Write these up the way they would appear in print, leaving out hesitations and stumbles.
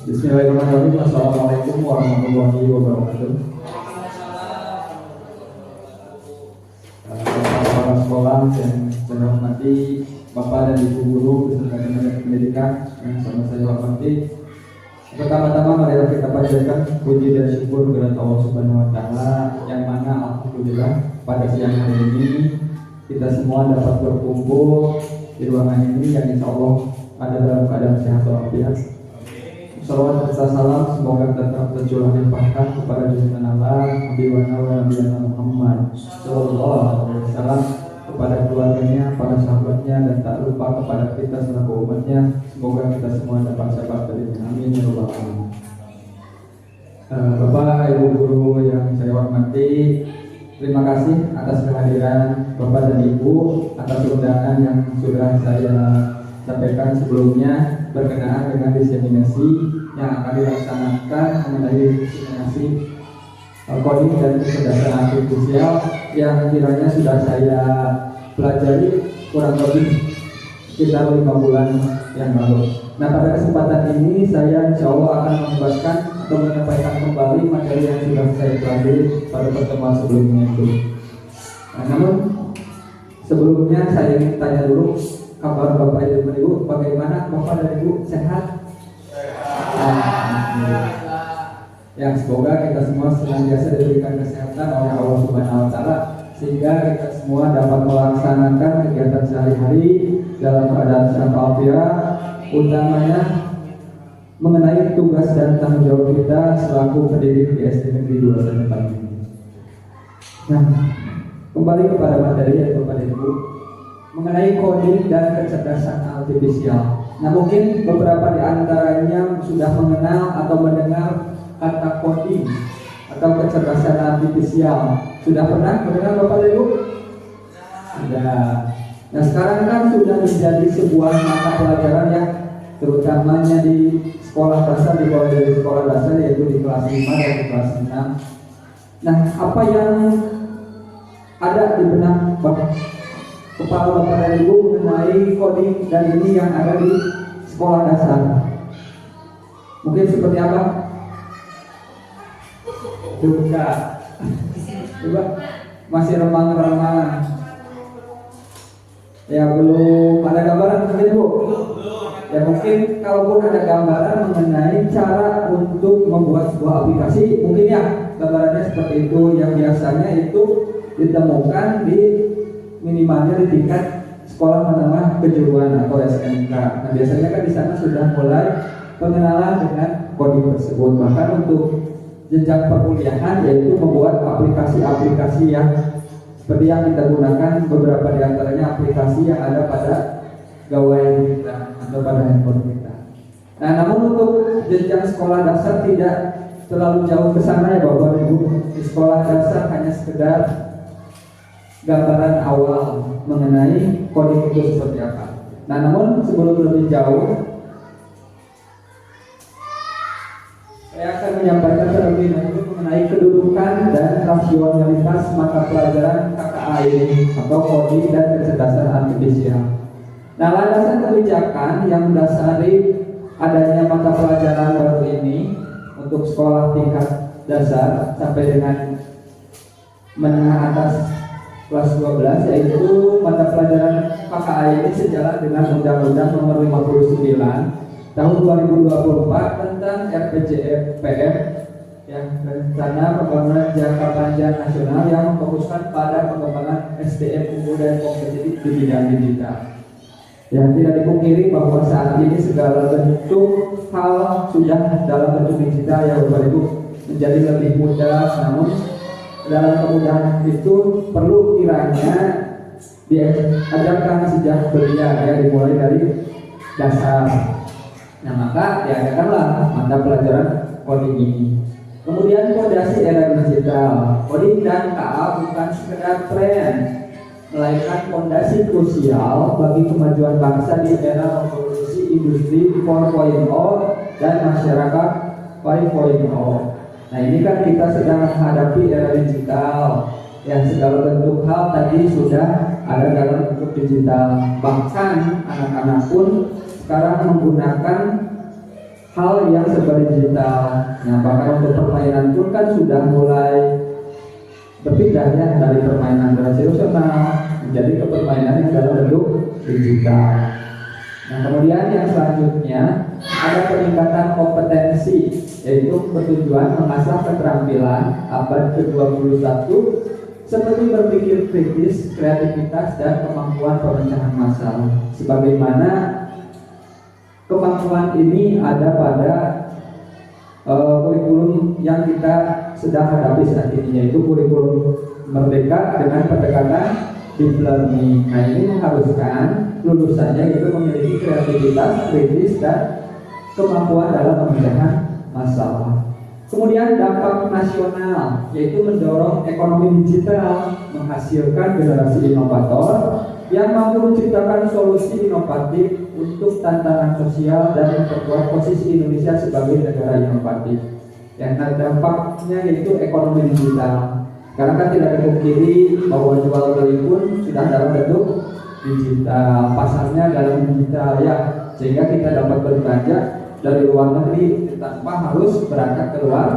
Bismillahirrahmanirrahim. Assalamualaikum warahmatullahi wabarakatuh. Kepala sekolah yang saya hormati, Bapak dan Ibu guru beserta tenaga pendidikan yang sama saya hormati. Pertama-tama marilah kita panjatkan puji dan syukur kepada Allah Subhanahu wa taala yang mana alhamdulillah pada siang hari ini kita semua dapat berkumpul di ruangan ini yang insya Allah ada dalam keadaan sehat walafiat. Salawat serta salam semoga tetap tercurah limpahkan kepada junjungan Allah Nabi Muhammad Sallallahu Alaihi Wasallam, kepada keluarganya, para sahabatnya, dan tak lupa kepada kita selaku umatnya. Semoga kita semua dapat syafaat dari amin ya rabbal alamin. Bapak, Ibu guru yang saya hormati, terima kasih atas kehadiran Bapak dan Ibu, atas undangan yang sudah saya sampaikan sebelumnya berkenaan dengan diseminasi yang akan dilaksanakan mengenai diseminasi coding dan kecerdasan artifisial yang kiranya sudah saya pelajari kurang lebih sekitar 5 bulan yang lalu. Nah, pada kesempatan ini saya insya Allah akan membahaskan atau menyampaikan kembali materi yang sudah saya pelajari pada pertemuan sebelumnya itu. Nah, namun sebelumnya saya ingin tanya dulu kabar Bapak dan Ibu, bagaimana Bapak dan Ibu sehat? Ya, semoga kita semua senantiasa diberikan kesehatan oleh Allah Subhanahu wa taala sehingga kita semua dapat melaksanakan kegiatan sehari-hari dalam keadaan sehat walafiat, utamanya mengenai tugas dan tanggung jawab kita selaku pendidik di SD Negeri 2 Sanepan ini. Nah, kembali kepada materi ya Bapak dan Ibu mengenai coding dan kecerdasan artifisial. Nah, mungkin beberapa di antaranya sudah mengenal atau mendengar kata coding atau kecerdasan artifisial. Sudah pernah mendengar Bapak dan Ibu? Sudah. Nah, sekarang kan sudah menjadi sebuah mata pelajaran yang terutamanya di sekolah dasar, dimulai dari sekolah dasar yaitu di kelas 5 dan di kelas 6. Nah, apa yang ada di benak kepala Bapak dan Ibu mengenai coding dan ini yang ada di sekolah dasar? Mungkin seperti apa? Juga coba masih remang-remang. Ya, belum ada gambaran mungkin Bu? Ya, mungkin kalaupun ada gambaran mengenai cara untuk membuat sebuah aplikasi, mungkin ya gambarannya seperti itu yang biasanya itu ditemukan di minimalnya di tingkat sekolah menengah kejuruan atau SMK. Nah, biasanya kan di sana sudah mulai pengenalan dengan coding tersebut. Bahkan untuk jenjang perkuliahan yaitu membuat aplikasi-aplikasi yang seperti yang kita gunakan, beberapa di antaranya aplikasi yang ada pada gawai kita atau pada handphone kita. Nah, namun untuk jenjang sekolah dasar tidak terlalu jauh ke sana ya Bapak Ibu. Di sekolah dasar hanya sekedar gambaran awal mengenai coding itu seperti apa. Nah, namun sebelum lebih jauh, saya akan menyampaikan terlebih dahulu mengenai kedudukan dan rasionalitas mata pelajaran KKA ini atau coding dan kecerdasan artifisial. Nah, landasan kebijakan yang mendasari adanya mata pelajaran baru ini untuk sekolah tingkat dasar sampai dengan menengah atas kelas 12 yaitu mata pelajaran KKA ini sejalan dengan Undang-Undang Nomor 59 Tahun 2024 tentang RPJMPM yang Rencana Pembangunan Jangka Panjang Nasional yang memfokuskan pada pengembangan SDM unggul dan kompetitif di bidang digital. Yang tidak dipungkiri bahwa saat ini segala bentuk hal sudah dalam bentuk digital ya Bapak Ibu menjadi lebih mudah, namun dalam kemudahan itu perlu kiranya diajarkan sejak belia yang dimulai dari dasar. Nah, maka diadakanlah mata pelajaran coding ini. Kemudian fondasi era digital. Coding dan KA bukan sekedar tren, melainkan fondasi krusial bagi kemajuan bangsa di era revolusi industri 4.0 dan masyarakat 5.0. Nah, ini kan kita sedang menghadapi era digital yang segala bentuk hal tadi sudah ada dalam bentuk digital. Bahkan anak-anak pun sekarang menggunakan hal yang serba digital. Nah, bahkan untuk permainan pun kan sudah mulai berpindah ya dari permainan tradisional menjadi ke permainan yang dalam bentuk digital. Nah, kemudian yang selanjutnya ada peningkatan kompetensi, yaitu bertujuan mengasah keterampilan abad ke-21 seperti berpikir kritis, kreativitas, dan kemampuan pemecahan masalah. Sebagaimana kemampuan ini ada pada kurikulum yang kita sedang hadapi saat ini, yaitu kurikulum Merdeka dengan pendekatan deep learning. Nah, ini mengharuskan lulusannya itu memiliki kreativitas, kritis, dan kemampuan dalam pemecahan masalah. Kemudian dampak nasional, yaitu mendorong ekonomi digital, menghasilkan generasi inovator yang mampu menciptakan solusi inovatif untuk tantangan sosial dan memperkuat posisi Indonesia sebagai negara inovatif. Yang dampaknya yaitu ekonomi digital. Karena kan tidak dipungkiri bahwa jual beli pun sudah dalam bentuk digital, pasarnya dalam digital ya, sehingga kita dapat berbelanja dari luar negeri tanpa harus berangkat ke luar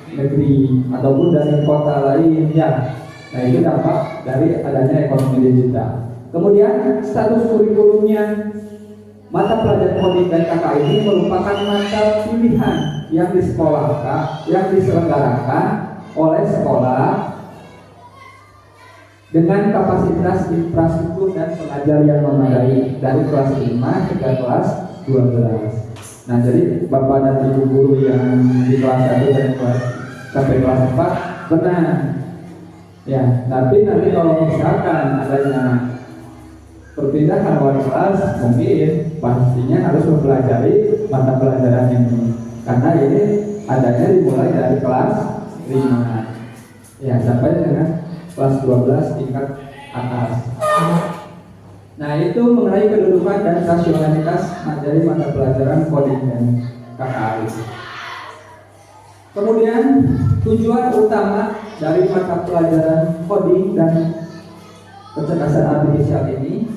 negeri ataupun dari kota lain ya. Nah, itu dampak dari adanya ekonomi digital. Kemudian status kurikulumnya, mata pelajaran coding dan KK ini merupakan mata pilihan yang diselenggarakan oleh sekolah dengan kapasitas infrastruktur dan pengajar yang memadai dari kelas 5 hingga kelas 12. Nah, jadi Bapak dan Ibu guru yang di kelas 1 dan kelas sampai kelas 4 benar. Ya, tapi nanti kalau misalkan adanya perpindahan wali kelas, mungkin pastinya harus mempelajari mata pelajaran ini. Karena ini adanya dimulai dari kelas 5 ya sampai dengan kelas 12 tingkat atas. Nah, itu mengenai kedudukan dan rasionalitas materi mata pelajaran coding dan KKA. Kemudian tujuan utama dari mata pelajaran coding dan kecerdasan artifisial ini,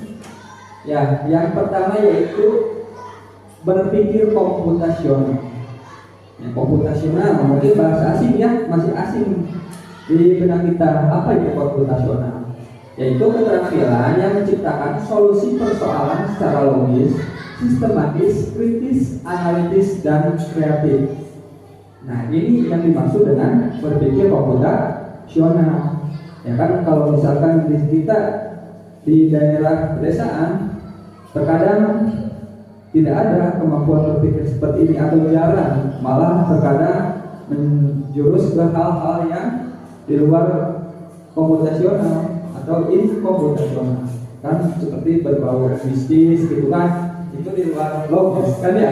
ya, yang pertama yaitu berpikir komputasional. Ya, komputasional mungkin bahasa asing ya, masih asing di benak kita. Apa itu komputasional? Yaitu keterampilan yang menciptakan solusi persoalan secara logis, sistematis, kritis, analitis, dan kreatif. Nah, ini yang dimaksud dengan berpikir komputasional. Ya kan, kalau misalkan di kita di daerah pedesaan terkadang tidak ada kemampuan berpikir seperti ini atau jarang, malah terkadang menjurus ke hal-hal yang di luar komputasional atau inkomputasional, kan seperti berbau mistis gitu kan, itu di luar logis kan ya.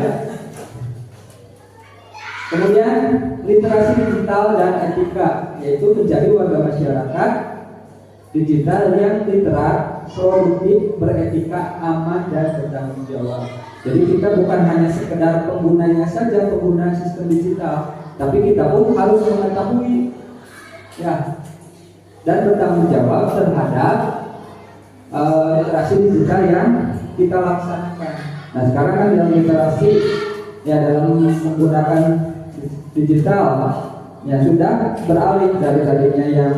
Kemudian literasi digital dan etika, yaitu menjadi warga masyarakat digital yang literat, produktif, beretika, aman, dan bertanggung jawab. Jadi kita bukan hanya sekedar penggunanya saja, pengguna sistem digital, tapi kita pun harus mengetahui ya dan bertanggung jawab terhadap literasi digital yang kita laksanakan. Nah, sekarang kan dalam literasi ya dalam menggunakan digital ya sudah beralih dari tadinya yang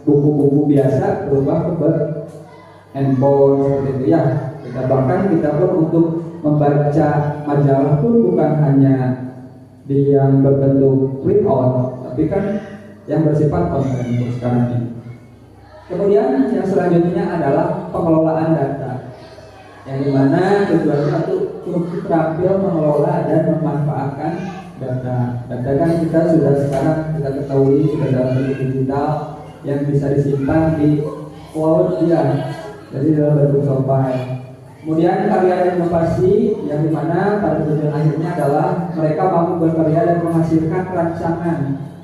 buku-buku biasa berubah ke handphone seperti itu ya. Bahkan kita pun untuk membaca majalah pun bukan hanya di yang berbentuk print out, tapi kan yang bersifat online untuk sekarang ini. Kemudian yang selanjutnya adalah pengelolaan data, yang dimana tujuannya untuk terampil mengelola dan memanfaatkan data. Data kan kita sudah sekarang kita ketahui sudah dalam bentuk digital yang bisa disimpan di cloud ya, jadi dalam bentuk file. Kemudian karya inovasi yang dimana pada tujuan akhirnya adalah mereka mampu berkarya dan menghasilkan rancangan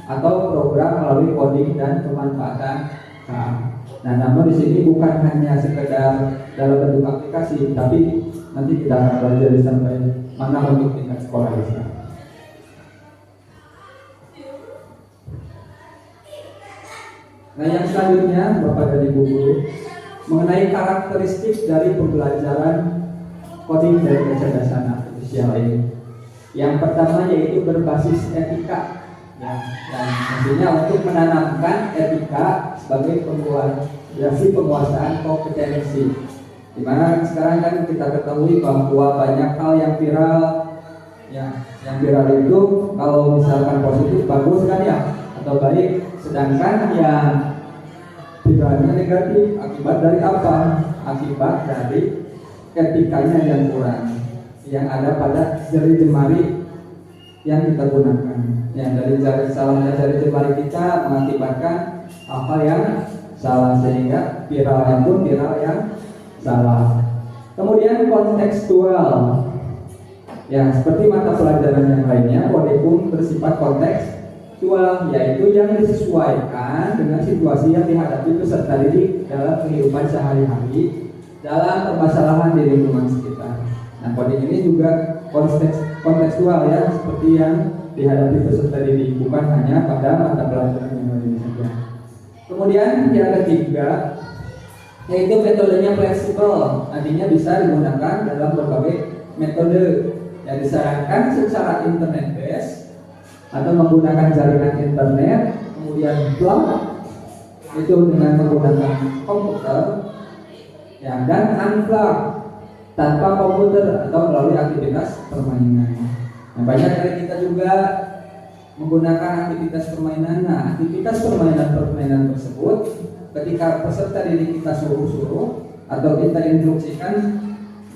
atau program melalui coding dan pemanfaatan KA. Nah, namun di sini bukan hanya sekedar dalam bentuk aplikasi, tapi nanti kita akan belajar sampai mana bentuk tingkat sekolah bisa. Nah, yang selanjutnya Bapak dan Ibu guru mengenai karakteristik dari pembelajaran coding dan kecerdasan artifisial ini. Yang pertama yaitu berbasis etika, ya, dan tentunya untuk menanamkan etika sebagai penguasaan kompetensi. Dimana sekarang kan kita ketahui bahwa banyak hal yang viral, ya, yang viral itu kalau misalkan positif bagus kan ya, atau baik, sedangkan yang viralnya negatif akibat dari apa? Akibat dari etikanya yang kurang, yang ada pada jari jemari yang kita gunakan. Ya, dari salahnya jari jemari kita mengakibatkan hal-hal yang salah, sehingga viralnya pun viral yang salah. Kemudian kontekstual. Ya, seperti mata pelajaran yang lainnya, kurikulum bersifat kontekstual, yaitu yang disesuaikan dengan situasi yang dihadapi peserta didik dalam kehidupan sehari-hari, dalam permasalahan di lingkungan sekitar. Nah, kode ini juga kontekstual, ya, seperti yang dihadapi peserta didik, bukan hanya pada mata pelajaran yang lain saja. Kemudian yang ketiga yaitu metodenya fleksibel, artinya bisa digunakan dalam berbagai metode yang disarankan secara internet based atau menggunakan jaringan internet, kemudian plug itu dengan menggunakan komputer, ya, dan unplug tanpa komputer atau melalui aktivitas permainan. Nah, banyak dari kita juga menggunakan aktivitas permainan. Nah, aktivitas permainan tersebut ketika peserta didik kita suruh atau kita instruksikan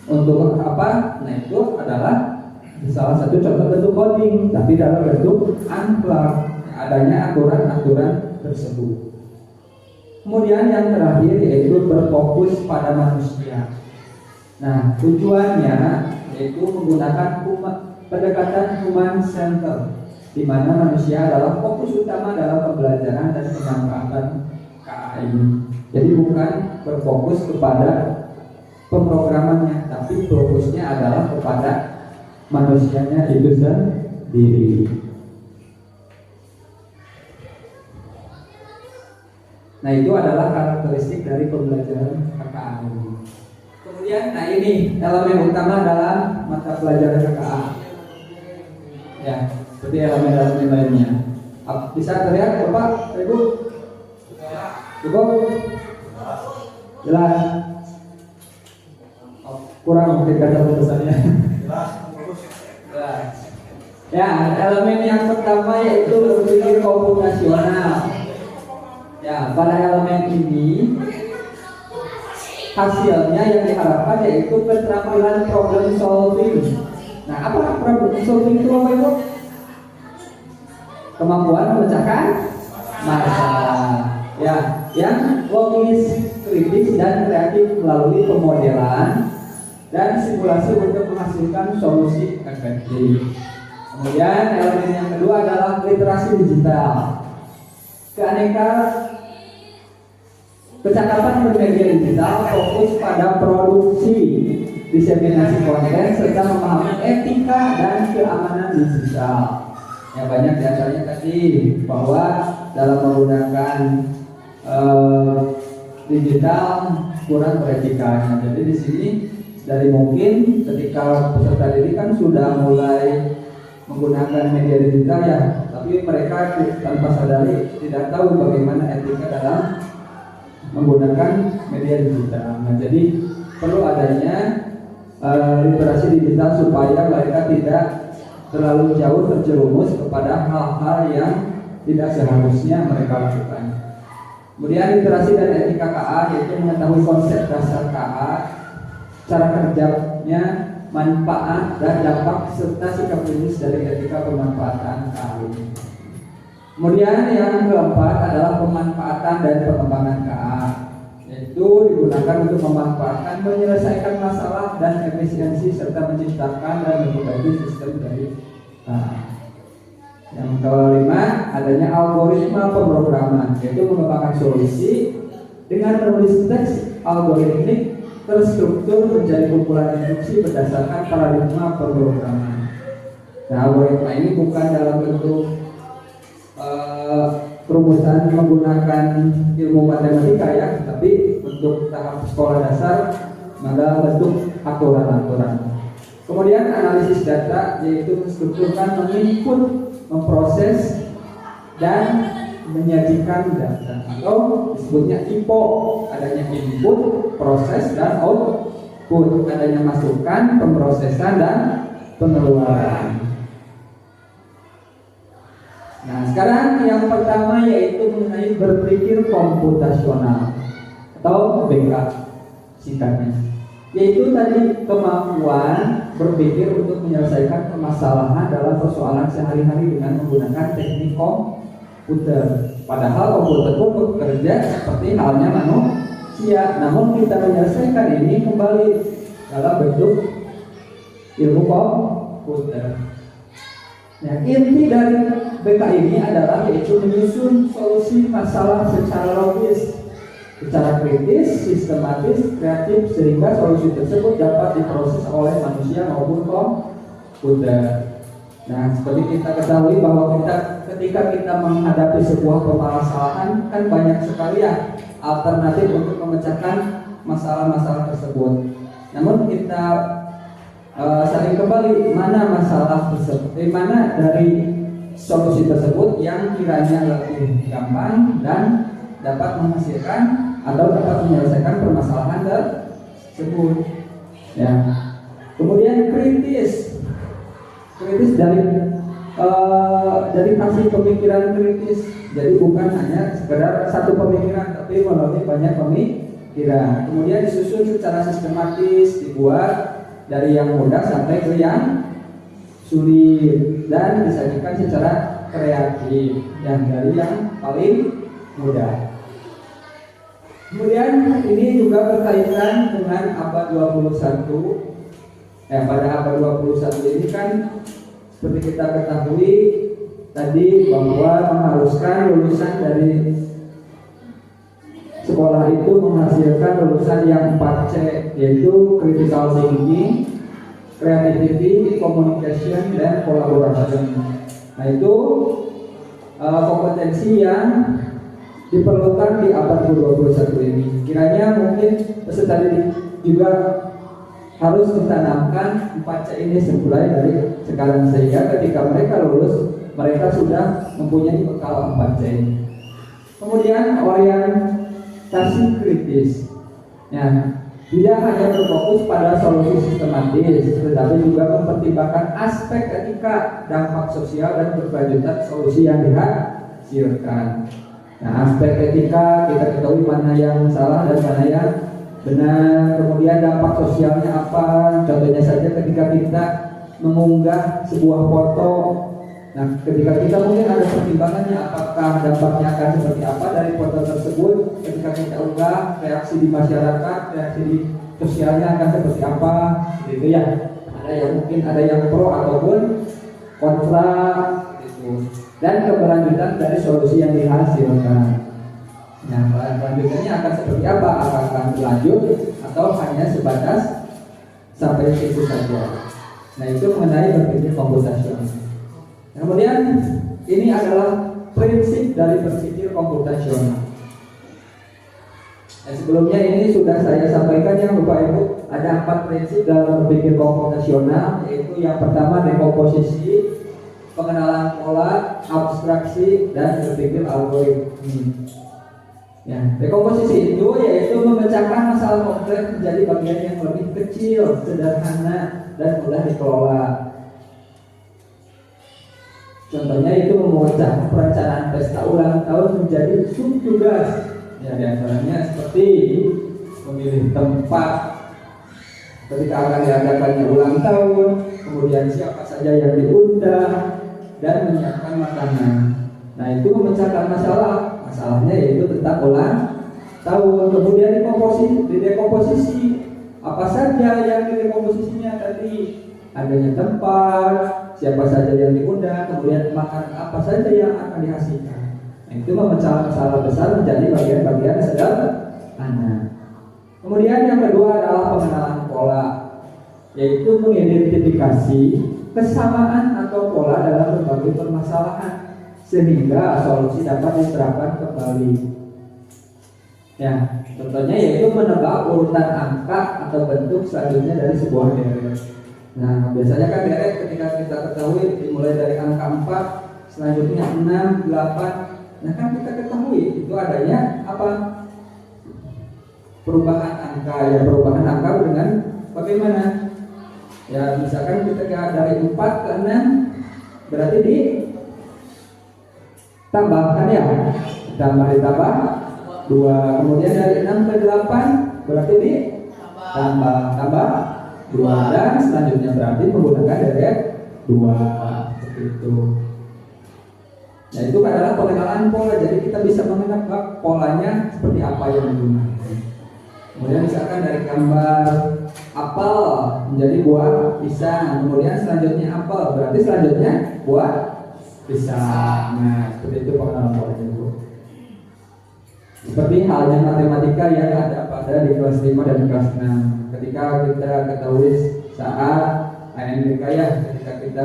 untuk apa, nah itu adalah salah satu contoh bentuk coding, tapi dalam bentuk unplug, adanya aturan-aturan tersebut. Kemudian yang terakhir yaitu berfokus pada manusia. Nah, tujuannya yaitu menggunakan pendekatan human center, di mana manusia adalah fokus utama dalam pembelajaran dan pemanfaatan KA ini. Jadi bukan berfokus kepada pemrogramannya, tapi fokusnya adalah kepada manusianya itu sendiri. Nah, itu adalah karakteristik dari pembelajaran KKA ini. Kemudian, nah ini elemen utama dalam mata pelajaran KKA. Ya, seperti elemen-elemen lainnya. Bisa terlihat Bapak, Ibu? Cukup? Jelas? Kurang mungkin kata pesannya. Ya, elemen yang pertama yaitu berpikir komputasional. Ya, pada elemen ini hasilnya yang diharapkan yaitu keterampilan problem solving. Nah, apa problem solving itu Bapak Ibu? Kemampuan memecahkan masalah. Ya, yang logis, kritis dan kreatif melalui pemodelan dan simulasi untuk menghasilkan solusi efektif. Kemudian elemen yang kedua adalah literasi digital. Kecakapan bermedia digital fokus pada produksi, diseminasi konten, serta memahami etika dan keamanan digital. Ya, banyak diantaranya tadi bahwa dalam menggunakan digital kurang beretikanya. Jadi di sini dari mungkin ketika peserta didik kan sudah mulai menggunakan media digital, ya, tapi mereka tanpa sadari tidak tahu bagaimana etika dalam menggunakan media digital. Nah, jadi perlu adanya literasi digital supaya mereka tidak terlalu jauh terjerumus kepada hal-hal yang tidak seharusnya mereka lakukan. Kemudian literasi dan etika KA yaitu mengetahui konsep dasar KA, cara kerjanya, manfaat dan dampak serta sikap klinis dari etika pemanfaatan KA ini. Kemudian yang keempat adalah pemanfaatan dan pengembangan KA, yaitu digunakan untuk memanfaatkan, menyelesaikan masalah dan efisiensi serta menciptakan dan memperbaiki sistem dari KA. Yang kelima adanya algoritma pemrograman, yaitu mengembangkan solusi dengan menulis teks algoritmik terstruktur menjadi kumpulan instruksi berdasarkan paradigma pemrograman. Nah, algoritma ini bukan dalam bentuk perumusan menggunakan ilmu matematika, ya, tapi untuk tahap sekolah dasar dalam bentuk aturan-aturan. Kemudian analisis data, yaitu menstrukturkan, menginput, memproses, dan menyajikan data, atau disebutnya IPO. Adanya input, proses, dan output. Adanya masukan, pemrosesan, dan pengeluaran. Nah, sekarang yang pertama yaitu mengenai berpikir komputasional atau BK singkatnya, yaitu tadi kemampuan berpikir untuk menyelesaikan permasalahan dalam persoalan sehari-hari dengan menggunakan teknik komputer. Padahal komputer pun bekerja seperti halnya manusia, namun kita menyelesaikan ini kembali dalam bentuk ilmu komputer. Nah, inti dari BK ini adalah yaitu menyusun solusi masalah secara logis, secara kritis, sistematis, kreatif, sehingga solusi tersebut dapat diproses oleh manusia maupun komputer. Nah, seperti kita ketahui bahwa ketika kita menghadapi sebuah permasalahan, kan banyak sekali ya alternatif untuk memecahkan masalah-masalah tersebut. Namun kita saling kembali mana masalah tersebut, mana dari solusi tersebut yang kiranya lebih gampang dan dapat menghasilkan atau dapat menyelesaikan permasalahan tersebut. Ya. Kemudian kritis dari hasil pemikiran kritis. Jadi bukan hanya sekedar satu pemikiran, tapi melalui banyak pemikiran. Kemudian disusun secara sistematis, dibuat dari yang mudah sampai ke yang sulit, dan disajikan secara kreatif, yang dari yang paling mudah. Kemudian ini juga berkaitan dengan abad 21. Pada abad 21 ini kan seperti kita ketahui tadi bahwa mengharuskan lulusan dari sekolah itu menghasilkan lulusan yang 4C, yaitu critical thinking, creativity, communication, dan collaboration. Nah, itu kompetensi yang diperlukan di abad 21 ini. Kiranya mungkin peserta didik juga harus ditanamkan 4C ini mulai dari sekarang, sehingga ketika mereka lulus mereka sudah mempunyai bekal 4C. Kemudian orientasi kritis. Ya, tidak hanya berfokus pada solusi sistematis, tetapi juga mempertimbangkan aspek etika, dampak sosial, dan berkelanjutan solusi yang dihasilkan. Nah, aspek etika kita ketahui mana yang salah dan mana yang benar. Kemudian dampak sosialnya apa? Contohnya saja ketika kita mengunggah sebuah foto. Nah, ketika kita mungkin ada pertimbangannya, apakah dampaknya akan seperti apa dari foto tersebut. Ketika kita unggah, reaksi di masyarakat, reaksi di sosialnya akan seperti apa, gitu ya. Ada yang mungkin ada yang pro ataupun kontra, gitu. Dan keberlanjutan dari solusi yang dihasilkan. Nah, kelanjutannya akan seperti apa? Apakah berlanjut atau hanya sebatas sampai situ saja? Nah, itu mengenai berpikir komputasional. Kemudian ini adalah prinsip dari berpikir komputasional. Sebelumnya ini sudah saya sampaikan ya Bapak Ibu, ada 4 prinsip dalam berpikir komputasional, yaitu yang pertama dekomposisi, pengenalan pola, abstraksi, dan berpikir algoritmi. Ya, dekomposisi itu yaitu memecahkan masalah kompleks menjadi bagian yang lebih kecil, sederhana, dan mudah dikelola. Contohnya itu memecah perencanaan pesta ulang tahun menjadi subtugas. Ya, diantaranya seperti memilih tempat ketika akan diadakannya ulang tahun, kemudian siapa saja yang diundang, dan menyiapkan makanan. Nah, itu memecahkan masalahnya yaitu tentang ulang tahun. Kemudian didekomposisi apa saja yang didekomposisinya tadi, adanya tempat, siapa saja yang diundang, kemudian makan apa saja yang akan dihasilkan. Nah, itu memecah masalah besar menjadi bagian-bagian sederhana. Kemudian yang kedua adalah pengenalan pola, yaitu mengidentifikasi kesamaan atau pola dalam berbagai permasalahan sehingga solusi dapat diterapkan kembali. Ya, contohnya yaitu menebak urutan angka atau bentuk selanjutnya dari sebuah deret. Nah, biasanya kan deret ketika kita ketahui dimulai dari angka 4, selanjutnya 6, 8. Nah, kan kita ketahui itu adanya apa? Perubahan angka. Ya, perubahan angka dengan bagaimana? Ya, misalkan kita dari 4 ke 6 berarti ditambahkan ya. Ditambah 2. Kemudian dari 6 ke 8 berarti tambah 2, dan selanjutnya berarti menggunakan deret 2 seperti itu. Nah, itu adalah pengenalan pola. Jadi kita bisa mengenal polanya seperti apa yang digunakan. Kemudian misalkan dari gambar apel menjadi buah pisang, kemudian selanjutnya apel berarti selanjutnya buah pisang. Nah, seperti itu pengenalan polanya itu. Seperti halnya matematika yang ada pada di kelas 5 dan kelas 6. Ketika kita ketahui saat ANMK ya, ketika kita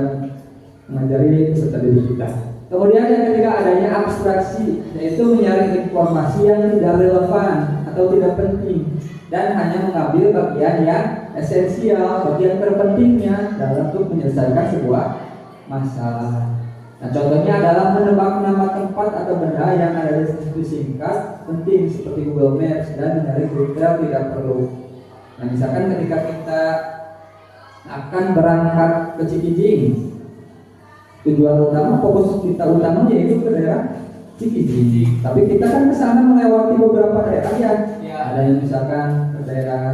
mengajari peserta didik kita. Kemudian yang ketiga adanya abstraksi, yaitu mencari informasi yang tidak relevan atau tidak penting dan hanya mengambil bagian yang esensial, bagian terpentingnya dalam untuk menyelesaikan sebuah masalah. Nah, contohnya adalah menebak nama tempat atau benda yang ada di situ singkat penting seperti Google Maps dan mencari detail tidak perlu. Nah, misalkan ketika kita akan berangkat ke Cikijing, tujuan utama, fokus kita utamanya yaitu ke daerah Cikijing. Tapi kita kan ke sana melewati beberapa daerah ya. Ada yang misalkan ke daerah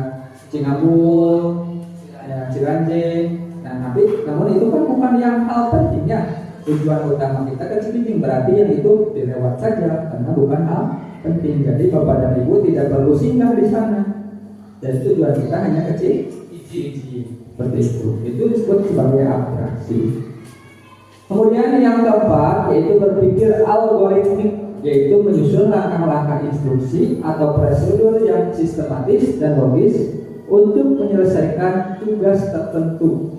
Cingabul, ya, Ciranjing. Nah, namun itu kan bukan yang hal pentingnya. Tujuan utama kita ke Cikijing berarti yang itu dilewat saja karena bukan hal penting. Jadi Bapak dan Ibu tidak perlu singgah di sana. Dan tujuan kita hanya ke Cikijing. Seperti itu. Itu disebut sebagai abstraksi. Kemudian yang keempat yaitu berpikir algoritmik, yaitu menyusun langkah-langkah instruksi atau prosedur yang sistematis dan logis untuk menyelesaikan tugas tertentu.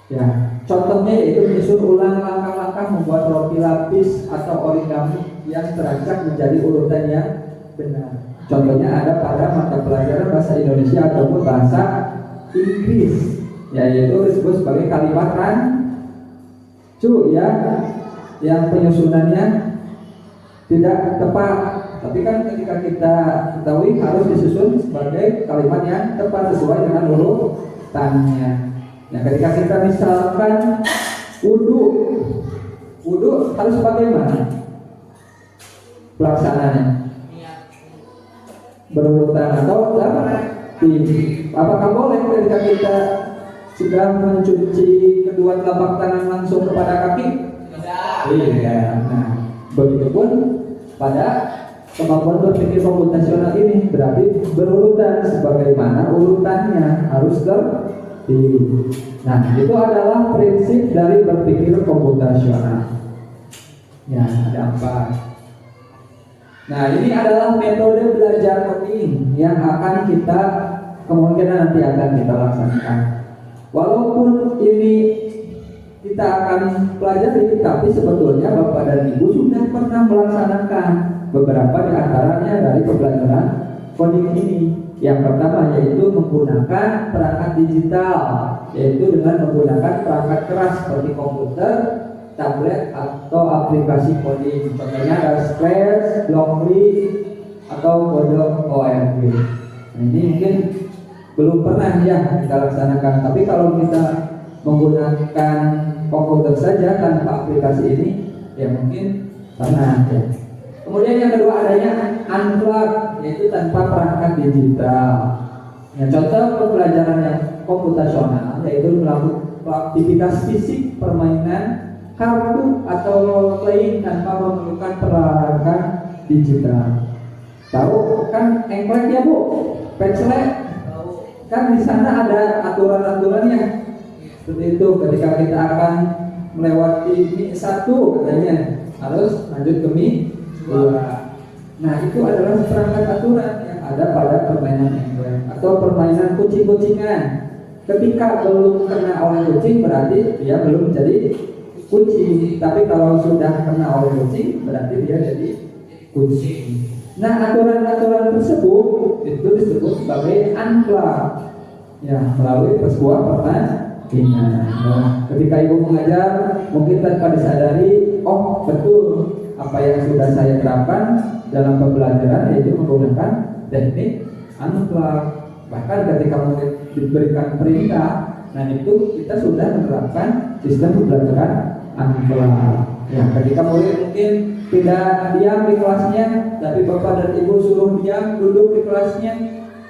Ya, contohnya yaitu menyusun ulang langkah-langkah membuat roti lapis atau origami yang terancang menjadi urutan yang benar. Contohnya ada pada mata pelajaran bahasa Indonesia ataupun bahasa Inggris, yaitu disebut sebagai kalimat rancu ya, yang penyusunannya tidak tepat. Tapi kan ketika kita ketahui harus disusun sebagai kalimat yang tepat sesuai dengan urutannya. Nah, ketika kita misalkan wudhu harus bagaimana pelaksananya? Berurutan atau tertib? Apakah boleh ketika kita sudah mencuci kedua telapak tangan langsung kepada kaki? Iya. Nah, begitupun pada kemampuan berpikir komputasional ini berarti berurutan sebagaimana urutannya harus tertib. Nah, itu adalah prinsip dari berpikir komputasional. Ya, ada 4. Nah, ini adalah metode belajar coding yang akan kita kemungkinan nanti akan kita laksanakan. Walaupun ini kita akan pelajari, tapi sebetulnya Bapak dan Ibu sudah pernah melaksanakan beberapa di antaranya dari pembelajaran coding ini. Yang pertama yaitu menggunakan perangkat digital, yaitu dengan menggunakan perangkat keras seperti komputer, tablet atau aplikasi coding. Contohnya ada Scratch, Blockly atau Kodok ORG. Nah, ini mungkin belum pernah ya kita laksanakan. Tapi kalau kita menggunakan komputer saja tanpa aplikasi ini, ya mungkin pernah ya. Kemudian yang kedua adanya unplug, yaitu tanpa perangkat digital. Ya, contoh pembelajaran yang komputasional yaitu melakukan aktivitas fisik permainan kartu atau role playing tanpa memerlukan perangkat digital. Tahu kan engklek ya Bu? Pecelek? Kan di sana ada aturan-aturannya. Seperti itu, ketika kita akan melewati Mi 1 katanya harus lanjut ke Mi 2. Nah, itu adalah perangkat aturan yang ada pada permainan engklek atau permainan kucing-kucingan. Ketika belum kena oleh kucing berarti dia belum jadi kucing, tapi kalau sudah kena oleh kucing berarti dia jadi kucing. Nah, aturan-aturan tersebut itu disebut sebagai unplug. Ya, melalui sebuah pertandingan. Nah, ketika ibu mengajar, mungkin tanpa disadari, oh betul apa yang sudah saya terapkan dalam pembelajaran, yaitu menggunakan teknik unplug. Bahkan ketika murid diberikan perintah, nah itu kita sudah menerapkan sistem pembelajaran unplug. Ya, ketika murid mungkin tidak diam di kelasnya, tapi bapak dan ibu suruh diam duduk di kelasnya.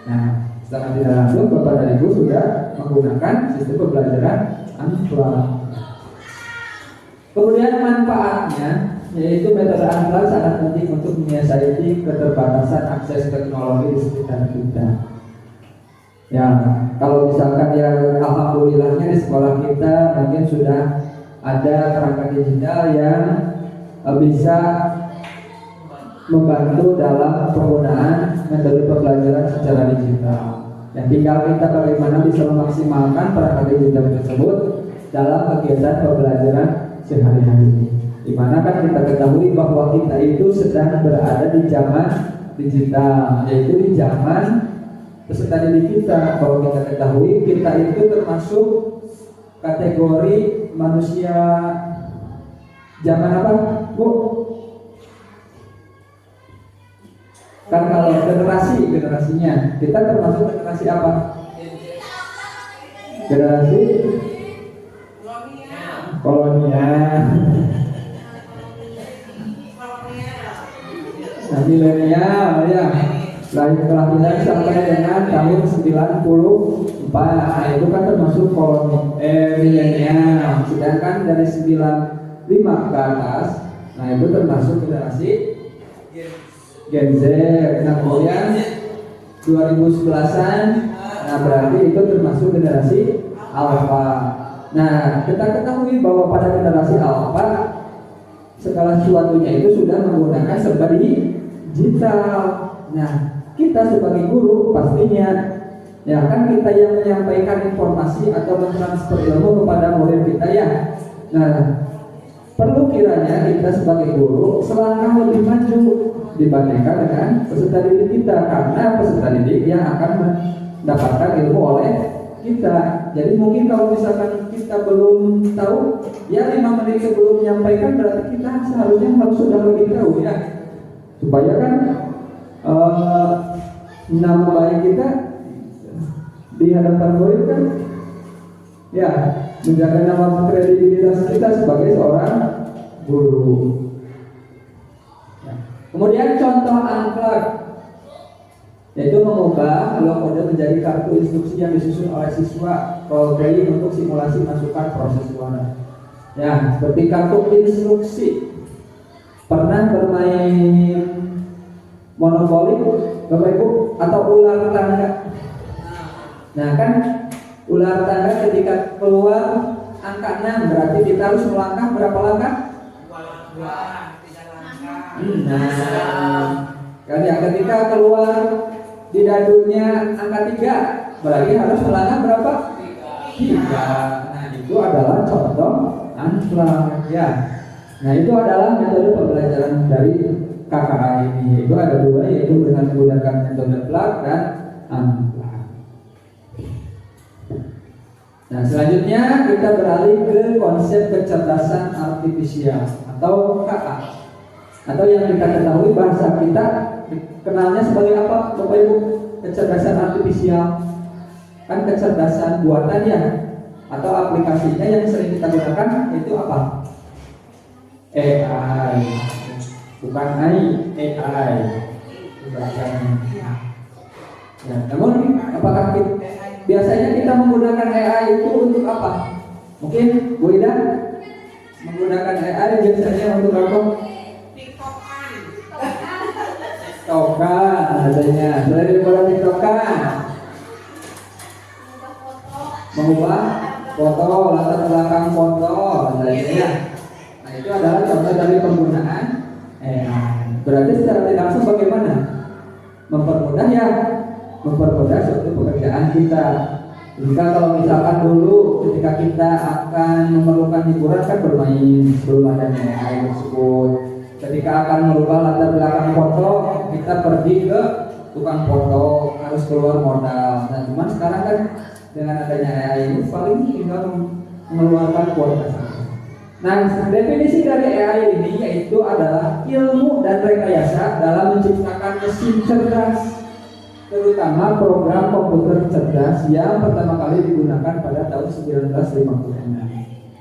Nah, secara tidak langsung bapak dan ibu sudah menggunakan sistem pembelajaran unplug. Kemudian manfaatnya, yaitu metode unplug sangat penting untuk menyiasati keterbatasan akses teknologi di sekitar kita. Ya, kalau misalkan ya alhamdulillahnya di sekolah kita mungkin sudah ada perangkat digital yang bisa membantu dalam penggunaan metode pembelajaran secara digital. Dan tinggal kita bagaimana bisa memaksimalkan perangkat digital tersebut dalam kegiatan pembelajaran sehari-hari. Di mana kan kita ketahui bahwa kita itu sedang berada di zaman digital, yaitu di zaman peserta didik kita. Kalau kita ketahui kita itu termasuk kategori manusia zaman apa, Bu? Kan kalau generasinya kita termasuk generasi apa? Generasi kolonial. Nah, milenial ya. Kelahiran sampai dengan tahun 94. Nah, itu kan termasuk milenial. Sedangkan dari 95 ke atas, nah itu termasuk generasi Gen Z. Nah, kemudian 2011-an, nah berarti itu termasuk generasi Alpha. Nah, kita ketahui bahwa pada generasi Alpha segala sesuatunya itu sudah menggunakan serba digital. Nah, kita sebagai guru pastinya ya kan kita yang menyampaikan informasi atau mentransfer ilmu kepada murid kita ya. Nah, perlu kiranya kita sebagai guru selangkah lebih maju dibandingkan dengan peserta didik kita, karena peserta didik yang akan mendapatkan ilmu oleh kita. Jadi mungkin kalau misalkan kita belum tahu, ya 5 menit sebelum menyampaikan berarti kita seharusnya harus sudah lebih tahu ya, supaya kan nama baik kita di hadapan murid kan ya, menjaga nama kredibilitas kita sebagai seorang guru. Kemudian contoh unplug, yaitu mengubah blok kode menjadi kartu instruksi yang disusun oleh siswa role playing untuk simulasi masukan proses suara. Ya, seperti kartu instruksi. Pernah bermain monopoli, Bapak Ibu, atau ular tangga? Nah kan ular tangga ketika keluar angka 6 berarti kita harus melangkah berapa langkah? 2 langkah. Nah, kan ya ketika keluar di dadunya angka 3 berarti harus melangkah berapa? 3. Nah, itu adalah contoh unplug ya. Nah, itu adalah metode pembelajaran dari KKA ini. Itu ada 2, yaitu dengan menggunakan metode plug dan unplug. Nah, selanjutnya kita beralih ke konsep kecerdasan artifisial atau KA, atau yang kita ketahui bahasa kita kenalnya sebagai apa, Bapak Ibu? Kecerdasan artifisial kan kecerdasan buatan ya, atau aplikasinya yang sering kita gunakan itu apa? AI, bukan AI. Ya, namun apakah biasanya kita menggunakan AI itu untuk apa? Mungkin Bu Ida menggunakan AI biasanya untuk apa? TikTokan adanya. Selain daripada TikTokan, mengubah foto, latar belakang foto adanya. Nah, itu adalah contoh dari penggunaan AI. Berarti secara tidak langsung bagaimana? Mempermudah ya, mempermudah suatu pekerjaan kita. Jika kalau misalkan dulu ketika kita akan memerlukan hiburan kan bermain sebelum adanya AI tersebut. Ketika akan merubah latar belakang foto, kita pergi ke tukang foto, harus keluar modal. Nah, cuman sekarang kan dengan adanya AI ini paling tinggal mengeluarkan kuota saja. Nah, definisi dari AI ini yaitu adalah ilmu dan rekayasa dalam menciptakan mesin cerdas, terutama program komputer cerdas yang pertama kali digunakan pada tahun 1956.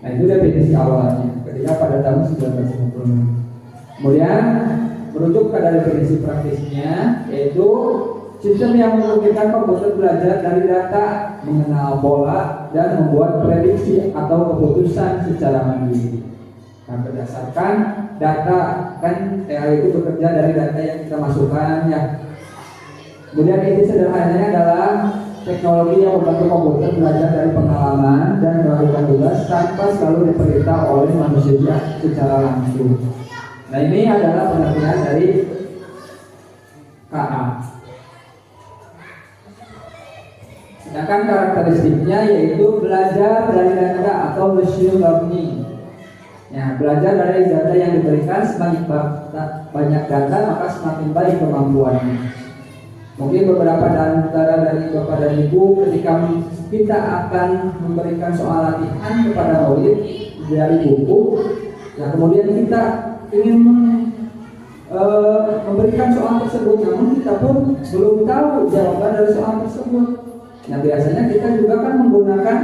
Nah, itu definisi awalnya ketika pada tahun 1956. Kemudian merujuk pada definisi praktisnya, yaitu sistem yang memungkinkan komputer belajar dari data, mengenal pola, dan membuat prediksi atau keputusan secara mandiri. Nah, berdasarkan data, kan AI itu bekerja dari data yang kita masukkan ya. Kemudian ini sederhananya adalah teknologi yang membantu komputer belajar dari pengalaman dan melakukan tugas tanpa selalu diperintah oleh manusia secara langsung. Nah, ini adalah pengertian dari KA. Sedangkan karakteristiknya yaitu belajar dari data atau machine learning. Ya, belajar dari data yang diberikan, semakin banyak data maka semakin baik kemampuannya. Mungkin beberapa antara dari Bapak dan Ibu ketika kita akan memberikan soal latihan kepada murid dari buku, nah kemudian kita ingin memberikan soal tersebut, namun kita pun belum tahu jawaban dari soal tersebut. Nah, biasanya kita juga kan menggunakan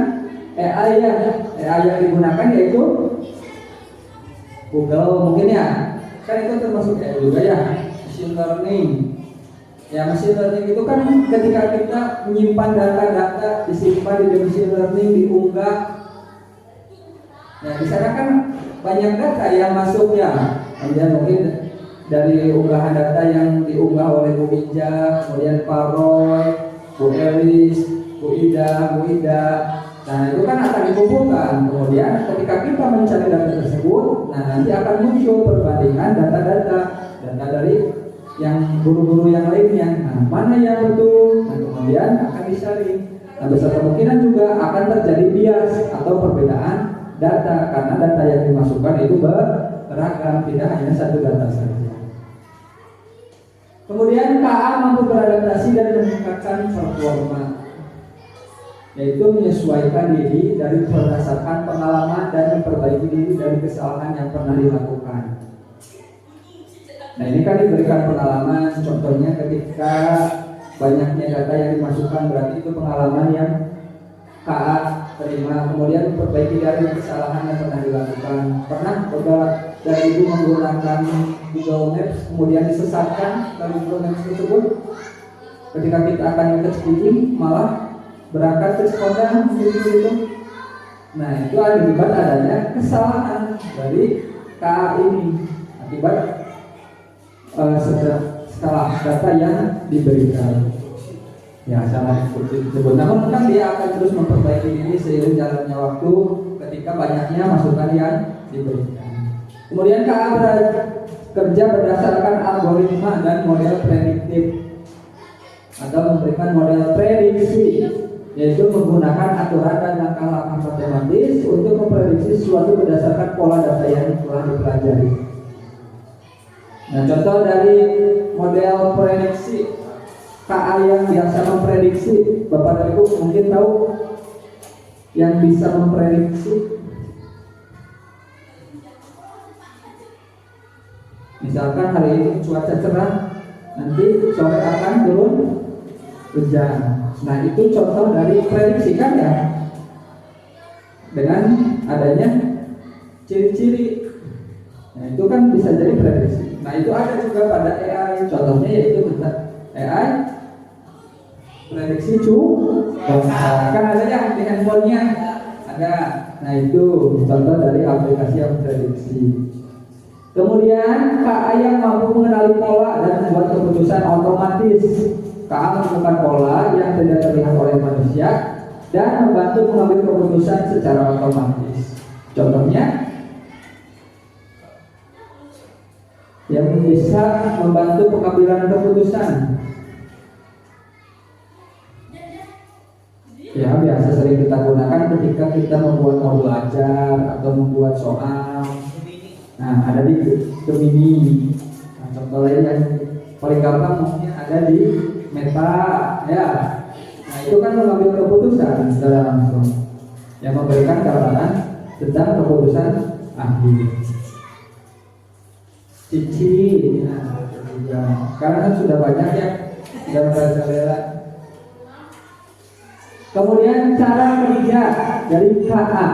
AI ya. AI yang digunakan yaitu Google mungkin ya. Kan itu termasuk AI juga ya. Machine learning. Ya, machine learning itu kan ketika kita menyimpan data-data, disimpan di machine learning, diunggah. Nah, di sana kan banyak data yang masuk ya. Kemudian mungkin dari unggahan data yang diunggah oleh Bu Ija, kemudian Pak Roy, Bu Elis, Bu Ida. Nah, itu kan akan dikumpulkan. Kemudian ketika kita mencari data tersebut, nah nanti akan muncul perbandingan data-data dari yang guru-guru yang lainnya. Nah, mana yang betul? Nah, kemudian akan disaring. Nah, besar kemungkinan juga akan terjadi bias atau perbedaan data karena data yang dimasukkan itu beragam, tidak hanya satu data saja. Kemudian KA mampu beradaptasi dan meningkatkan performa, yaitu menyesuaikan diri dari berdasarkan pengalaman dan memperbaiki diri dari kesalahan yang pernah dilakukan. Nah, ini kan diberikan pengalaman, contohnya ketika banyaknya data yang dimasukkan, berarti itu pengalaman yang KA terima, kemudian memperbaiki dari kesalahan yang pernah dilakukan. Pernah dari Ibu menggunakan Google Maps kemudian disesatkan dari Google Maps tersebut, ketika kita akan ke Cikini malah berangkat ke Cikoneng gitu. Nah, itu akibat adanya kesalahan dari KA ini, akibat setelah data yang diberikan. Ya, salah disebut. Namun kan dia akan terus memperbaiki diri seiring jalannya waktu ketika banyaknya masukan yang diberikan. Kemudian KA bekerja berdasarkan algoritma dan model prediktif atau memberikan model prediksi, yaitu menggunakan aturan dan langkah-langkah matematis untuk memprediksi sesuatu berdasarkan pola data yang telah dipelajari. Nah, contoh dari model prediksi KA yang biasa memprediksi, Bapak dan Ibu mungkin tahu yang bisa memprediksi. Misalkan hari ini cuaca cerah, nanti sore akan turun hujan. Nah, itu contoh dari prediksi kan ya, dengan adanya ciri-ciri. Nah, itu kan bisa jadi prediksi. Nah, itu ada juga pada AI, contohnya yaitu AI prediksi cuaca. Kan ada yang di handphonenya ada. Nah, itu contoh dari aplikasi yang prediksi. Kemudian KA yang mampu mengenali pola dan membuat keputusan otomatis. KA menemukan pola yang tidak terlihat oleh manusia dan membantu mengambil keputusan secara otomatis. Contohnya yang bisa membantu pengambilan keputusan. Ya, biasa sering kita gunakan ketika kita membuat modul ajar atau membuat soal. Nah, ada di Gemini. Nah, contoh lain yang paling gampang mungkin ada di Meta, ya. Nah, itu kan mengambil keputusan secara langsung yang memberikan gambaran tentang keputusan akhir. Cici, karena kan sudah banyak ya sudah merajalela. Kemudian cara kerja dari KA.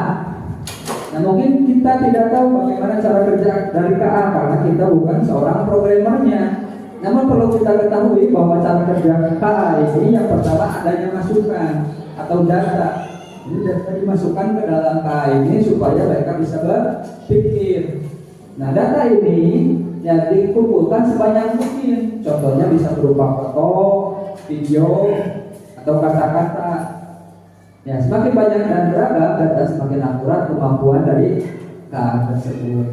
Nah mungkin kita tidak tahu bagaimana cara kerja dari KA karena kita bukan seorang programmernya. Namun perlu kita ketahui bahwa cara kerja KA ini yang pertama adanya masukan atau data. Ini data dimasukkan ke dalam KA ini supaya mereka bisa berpikir. Nah data ini yang dikumpulkan sebanyak mungkin. Contohnya bisa berupa foto, video, atau kata-kata. Ya, semakin banyak dan beragam data semakin akurat kemampuan dari KA tersebut.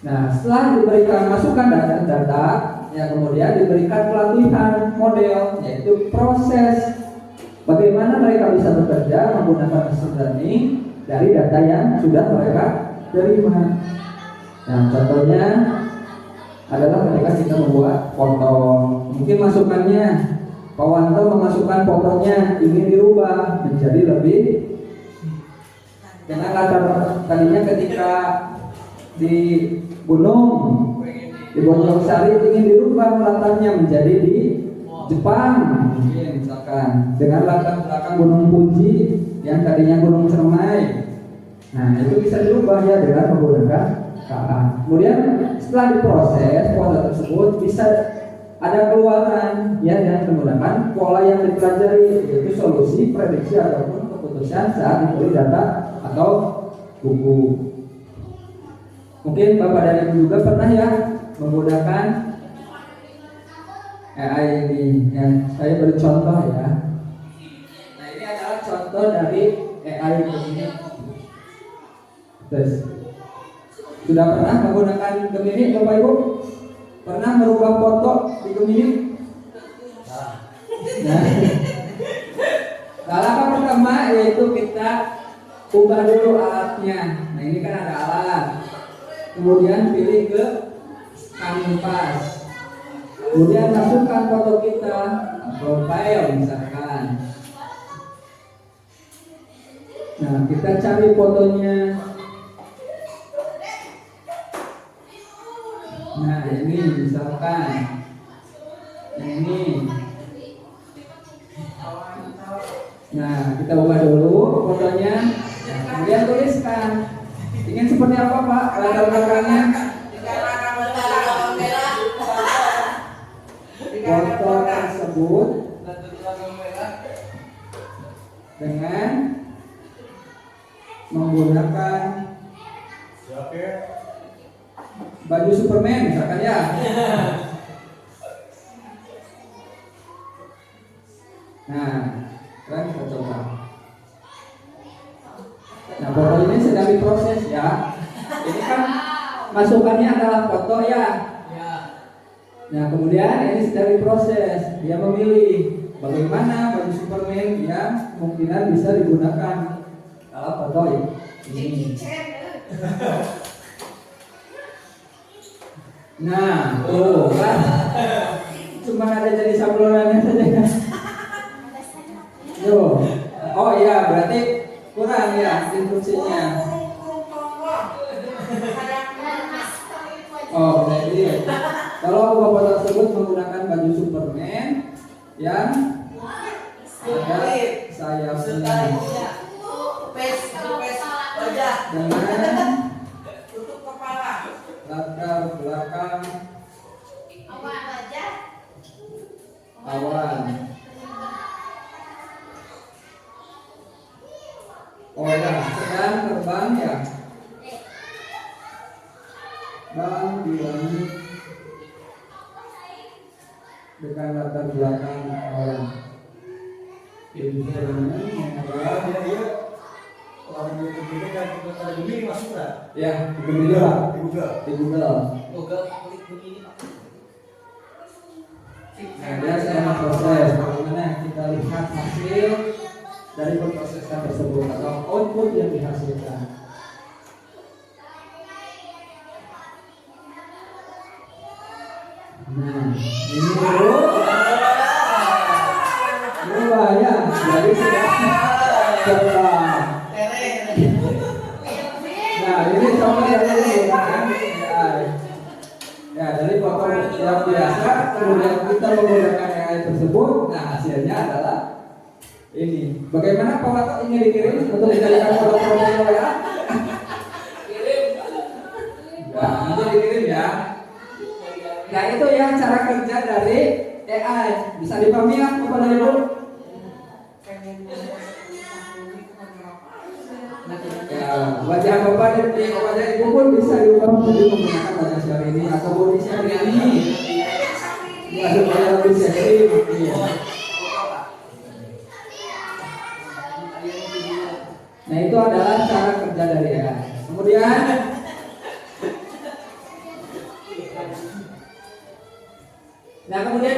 Nah, setelah diberikan masukan data, ya kemudian diberikan pelatihan model, yaitu proses bagaimana mereka bisa bekerja menggunakan machine learning dari data yang sudah mereka terima. Nah, contohnya adalah ketika kita membuat foto, mungkin masukannya Pak Wanto memasukkan fotonya ingin dirubah menjadi lebih dengan latar tadinya ketika di gunung di Bojong-Sari ingin dirubah latarnya menjadi di Jepang mungkin misalkan dengan latar belakang Gunung Fuji yang tadinya Gunung Cermai. Nah itu bisa dirubah ya dengan menggunakan KA. Kemudian setelah diproses foto tersebut bisa ada keluaran ya dengan menggunakan pola yang dipelajari, yaitu solusi, prediksi ataupun keputusan saat diberi data atau buku. Mungkin Bapak dan Ibu juga pernah ya menggunakan AI ini. Yang saya beri contoh ya. Nah ini adalah contoh dari AI ini. Terus sudah pernah menggunakan Gemini Bapak Ibu? Pernah merubah foto di Gemini? Nah, langkah pertama yaitu kita ubah dulu alatnya. Nah ini kan ada alat. Kemudian pilih ke kanvas. Kemudian masukkan foto kita, profile misalkan. Nah kita cari fotonya. Nah ini misalkan ini. Nah kita buka dulu fotonya. Kemudian tuliskan ingin seperti apa Pak latar belakangnya. Foto tersebut dengan menggunakan baju Superman misalkan ya. Nah, sekarang kita coba. Nah, foto ini sedang diproses ya. Ini kan masukannya adalah foto ya. Nah, kemudian ini sedang diproses. Dia memilih bagaimana baju Superman yang kemungkinan bisa digunakan dalam foto ini. Nah, kan cuma ada jadi sablonannya saja. Yo, oh iya berarti kurang ya instruksinya. Oh, jadi kalau bapak tersebut menggunakan baju Superman yang ada sayapnya dengan latar belakang awan. Oh ya, sedang terbang ya. Bang di langit dengan latar belakang awan. Ini orang yang berbeda dan kata Gemini masuk nggak? ya, di Google lah. Di Google. Di Google. Google klik Gemini. Nah, dia sedang proses bagaimana kita lihat hasil dari pemrosesan tersebut atau output yang dihasilkan. Nah, ini dulu. ini contoh yang menggunakan AI. Ya, dari foto yang biasa, kemudian kita menggunakan AI tersebut, nah hasilnya adalah ini. Bagaimana Pak Wato ingin dikirim untuk dijadikan foto profil WA? Kirim. Ya, nanti dikirim ya. Nah itu yang cara kerja dari AI. Bisa dipahami ya kepada Ibu? Ya, wajah Bapak dan wajah Ibu pun bisa diubah menjadi menggunakan wajah seperti ini atau body seperti ini. Ya, supaya lebih seksi. Ya. Nah itu adalah cara kerja dari AI. Kemudian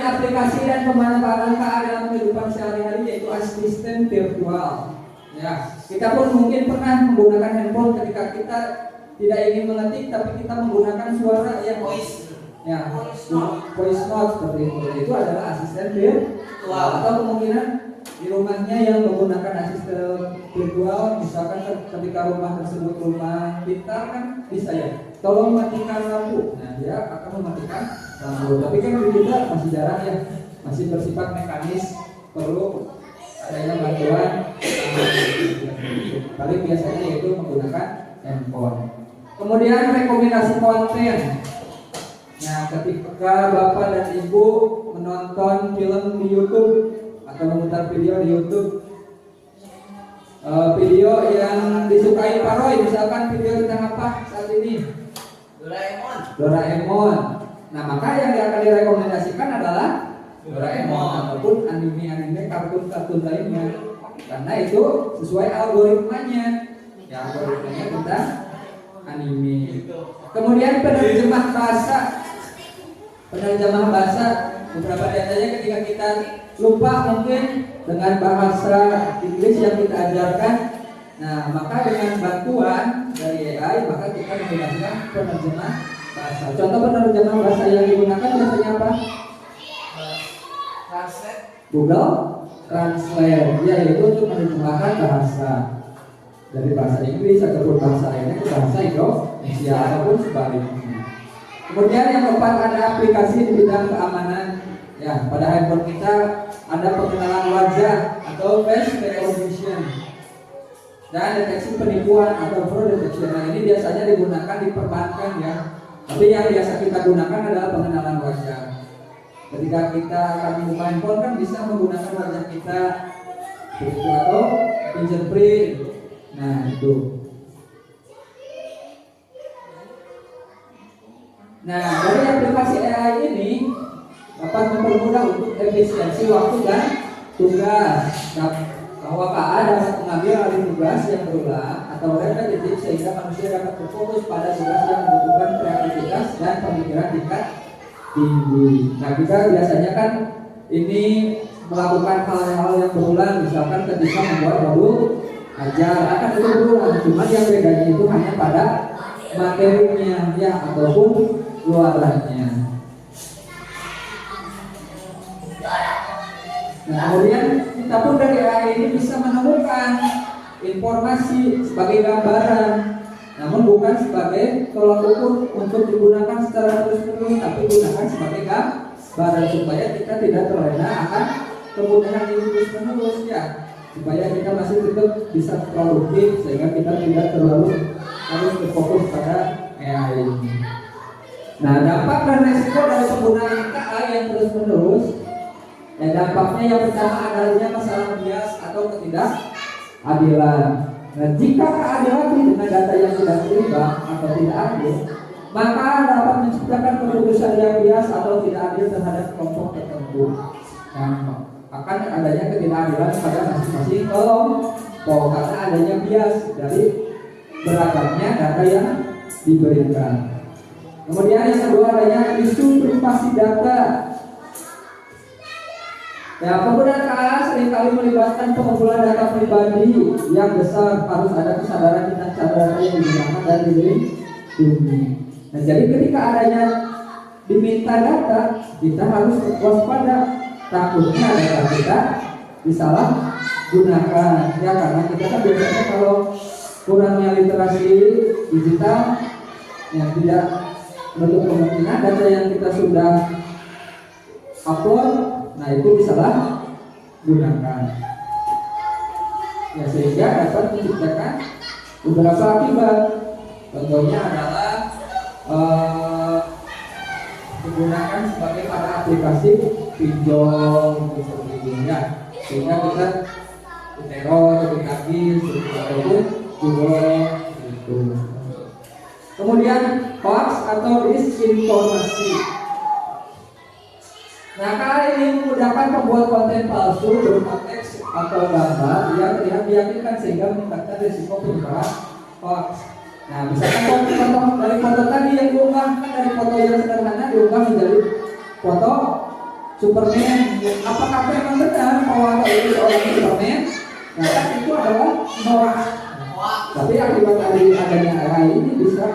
aplikasi dan pemanfaatan KA dalam kehidupan sehari-hari yaitu asisten virtual. Ya, kita pun mungkin pernah menggunakan handphone ketika kita tidak ingin mengetik, tapi kita menggunakan suara yang voice note seperti itu. Itu adalah asisten virtual. Atau kemungkinan di rumahnya yang menggunakan asisten virtual, misalkan ketika rumah tersebut rumah pintar kan bisa ya, tolong matikan lampu. Nah dia akan mematikan lampu. Tapi kan di kita masih jarang ya, masih bersifat mekanis, perlu adanya bantuan. Paling biasanya yaitu menggunakan handphone. Kemudian rekomendasi konten. Nah ketika Bapak dan Ibu menonton film di YouTube atau memutar video di YouTube, video yang disukai Pak Roy, misalkan video tentang apa saat ini? Doraemon. Nah maka yang akan direkomendasikan adalah Doraemon ataupun anime kartun lainnya, karena itu sesuai algoritmanya. Ya algoritmanya tentang anime. Kemudian penerjemah bahasa beberapa diantaranya ketika kita lupa mungkin dengan bahasa Inggris yang kita ajarkan, nah maka dengan bantuan dari AI maka kita menggunakan penerjemah bahasa. Contoh penerjemah bahasa yang digunakan biasanya apa? Google Translate, yaitu untuk menerjemahkan bahasa dari bahasa Inggris ataupun bahasa lainnya ke bahasa Indonesia ataupun sebaliknya. Kemudian yang keempat ada aplikasi di bidang keamanan. Ya, pada handphone kita ada pengenalan wajah atau face recognition dan deteksi penipuan atau fraud detection. Nah ini biasanya digunakan di perbankan ya. Tapi yang biasa kita gunakan adalah pengenalan wajah. Ketika kita akan membuka handphone kan bisa menggunakan wajah kita begitu atau fingerprint. Nah itu. Nah dari aplikasi AI ini dapat mempermudah untuk efisiensi waktu dan tugas. Nah, bahwa KA dapat mengambil alih tugas yang berulang atau repetitif sehingga manusia dapat berfokus pada tugas yang membutuhkan kreativitas dan pemikiran tingkat tinggi. Nah kita biasanya kan ini melakukan hal-hal yang berulang, misalkan ketika membuat modul ajar akan itu berulang, cuma yang bedanya itu hanya pada materinya ya ataupun luarannya. Nah kemudian kita pun dari AI ini bisa menemukan informasi sebagai gambaran, namun bukan sebagai tolak ukur untuk digunakan secara terus-menerus, tapi gunakan sebagai gambaran supaya kita tidak terlena akan kemudahan ini terus-menerus ya, supaya kita masih tetap bisa produktif sehingga kita tidak terlalu harus berfokus pada AI ini. Nah dampak dan resiko dari penggunaan AI yang terus-menerus. Dan dampaknya yang pertama adanya masalah bias atau ketidakadilan. Nah, jika keadilan dengan data yang tidak seimbang atau tidak adil, maka dapat menciptakan keputusan yang bias atau tidak adil terhadap kelompok tertentu. Nah, akan adanya ketidakadilan pada masing-masing kelompok karena adanya bias dari beragamnya data yang diberikan. Kemudian yang kedua adanya isu privasi data. Ya, penggunaan KA seringkali melibatkan pengumpulan data pribadi yang besar, harus ada kesadaran tentang cara data yang digunakan dan dilindungi. Nah, jadi ketika adanya diminta data, kita harus waspada, takutnya data kita disalahgunakan. Ya, karena kita kan biasanya kalau kurangnya literasi digital yang tidak menutup kemungkinan data yang kita sudah upload, nah itu disalahgunakan. Ya sehingga dapat menciptakan beberapa akibat. Contohnya adalah digunakan sebagai pada aplikasi pinjol seperti ini ya, sehingga kita diteror, dikagis, ataupun juga itu. Kemudian hoax atau disinformasi. Nah, kali ini memudahkan pembuat konten palsu berupa teks atau gambar yang diyakinkan sehingga meningkatkan risiko penyebaran hoax. Nah, misalkan contoh dari foto tadi yang diunggah, kan dari foto yang sederhana diunggah menjadi foto Superman. Apakah memang benar bahwa itu seorang Superman? Nah, kan itu adalah hoax. Tapi akibat dari adanya AI ini bisa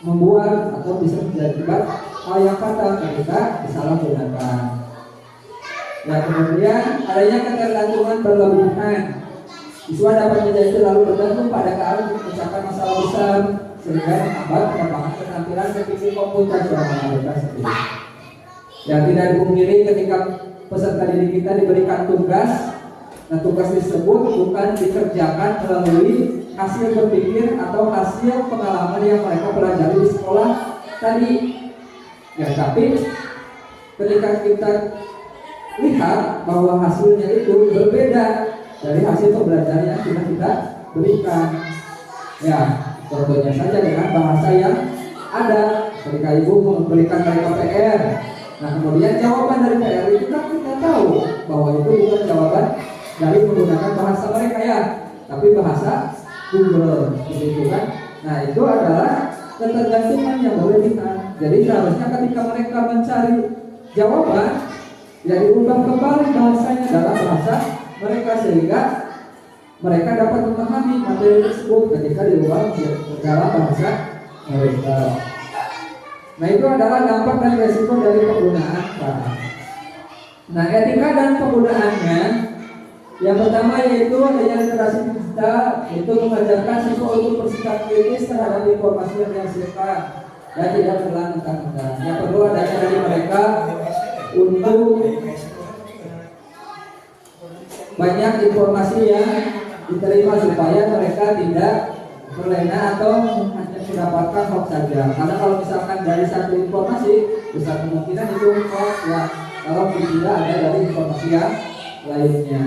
membuat atau bisa menjadi hal yang fatal ketika disalahgunakan. Ya, kemudian adanya ketergantungan berlebihan. Siswa dapat menjadi terlalu bergantung pada keahlian untuk memecahkan masalah besar sehingga menghambat pengembangan keterampilan berpikir komputasional mereka sendiri. Yang tidak dipungkiri ketika peserta didik kita diberikan tugas, nah tugas tersebut bukan dikerjakan melalui hasil berpikir atau hasil pengalaman yang mereka pelajari di sekolah tadi. Ya, tapi ketika kita lihat bahwa hasilnya itu berbeda dari hasil pembelajaran yang sudah kita berikan. Ya, contohnya saja dengan bahasa yang ada. Ketika ibu memberikan mereka PR, nah kemudian jawaban dari PR itu kan kita tahu bahwa itu bukan jawaban dari menggunakan bahasa mereka ya, tapi bahasa Google, begitu kan? Nah itu adalah ketergantungan yang berlebihan. Jadi seharusnya ketika mereka mencari jawaban, ya diubah kembali bahasanya dalam bahasa mereka sehingga mereka dapat memahami materi tersebut ketika diubah dalam bahasa mereka. Nah itu adalah dampak dan resiko dari penggunaan bahasa. Nah etika dan penggunaannya, yang pertama yaitu adanya literasi digital, itu mengajarkan siswa untuk bersikap kritis terhadap informasi yang dihasilkan dan tidak terlalu mentah-mentah. Yang kedua adanya dari mereka untuk banyak informasi yang diterima supaya mereka tidak terlena atau hanya mendapatkan hoax saja. Karena kalau misalkan dari satu informasi besar kemungkinan itu hoax ya, kalau tidak ada dari informasi yang lainnya.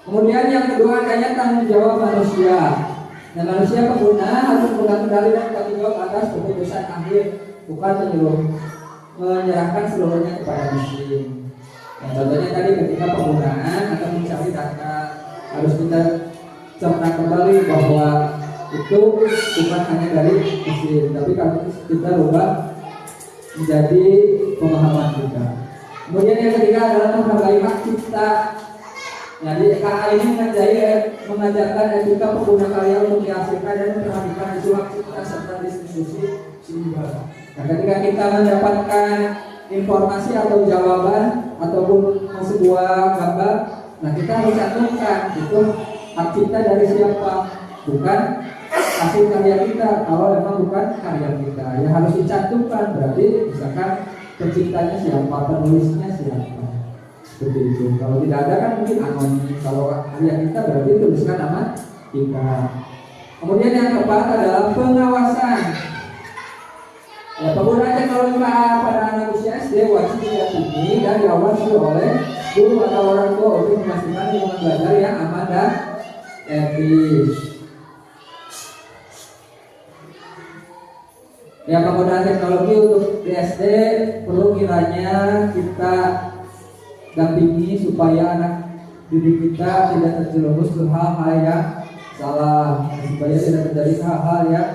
Kemudian yang kedua adanya tanggung jawab manusia. Nah manusia pengguna harus mengendali dan tanggung jawab atas keputusan akhir, bukan menyerahkan seluruhnya kepada mesin. Nah, contohnya tadi ketika penggunaan atau mencari data harus kita cerna kembali bahwa itu bukan hanya dari mesin, tapi kalau kita rubah menjadi pemahaman kita. Kemudian yang ketiga adalah menghargai hak cipta. Jadi KA ini mengajarkan etika pengguna karya untuk dihasilkan dan memperhatikan isu hak cipta serta distribusi sumber. Nah, ketika kita mendapatkan informasi atau jawaban ataupun sebuah gambar, nah kita harus cantumkan itu hak cipta dari siapa, bukan hasil karya kita. Kalau memang bukan karya kita, ya harus dicantumkan. Berarti misalkan penciptanya siapa, penulisnya siapa. Seperti itu. Kalau tidak ada kan mungkin anonim. Kalau karya kita berarti tuliskan nama kita. Kemudian yang keempat adalah pengawasan. Ya, penggunaan teknologi pada anak usia SD wajib diyakini dan diawasi oleh guru atau orang tua untuk memastikan lingkungan belajar yang aman dan etis. Ya, penggunaan teknologi untuk di SD perlu kiranya kita dampingi supaya anak didik kita tidak terjerumus ke hal-hal yang salah, supaya tidak terjadi hal-hal yang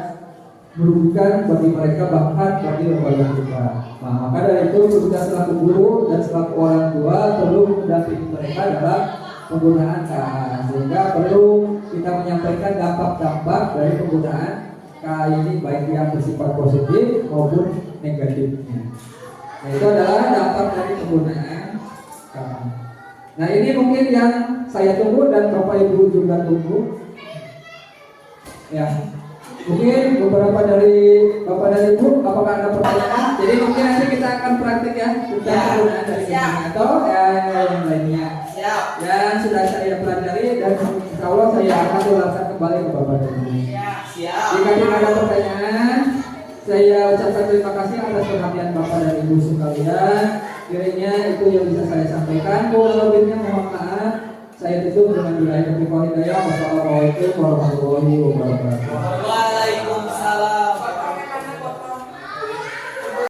merugikan bagi mereka bahkan bagi lembaga kita. Nah, maka dari itu kita selaku guru dan selaku orang tua perlu mendampingi mereka dalam penggunaan KA, sehingga perlu kita menyampaikan dampak-dampak dari penggunaan KA ini baik yang bersifat positif maupun negatifnya. Nah, itu adalah dampak dari penggunaan KA. Nah ini mungkin yang saya tunggu dan Bapak Ibu juga tunggu. Ya, mungkin beberapa dari Bapak dan Ibu, apakah ada pertanyaan? Jadi mungkin nanti kita akan praktik ya tentang penggunaan dari ini atau yang lainnya. Siap. Yang sudah saya pelajari dan insya Allah saya akan ulangi kembali ke Bapak dan Ibu. Siap. Jika tidak ada pertanyaan, saya ucapkan terima kasih atas perhatian Bapak dan Ibu sekalian. Kiranya itu yang bisa saya sampaikan. Kurang lebihnya mohon maaf. Saya tutup dengan doa yang hidayah. Wassalamualaikum warahmatullahi wabarakatuh.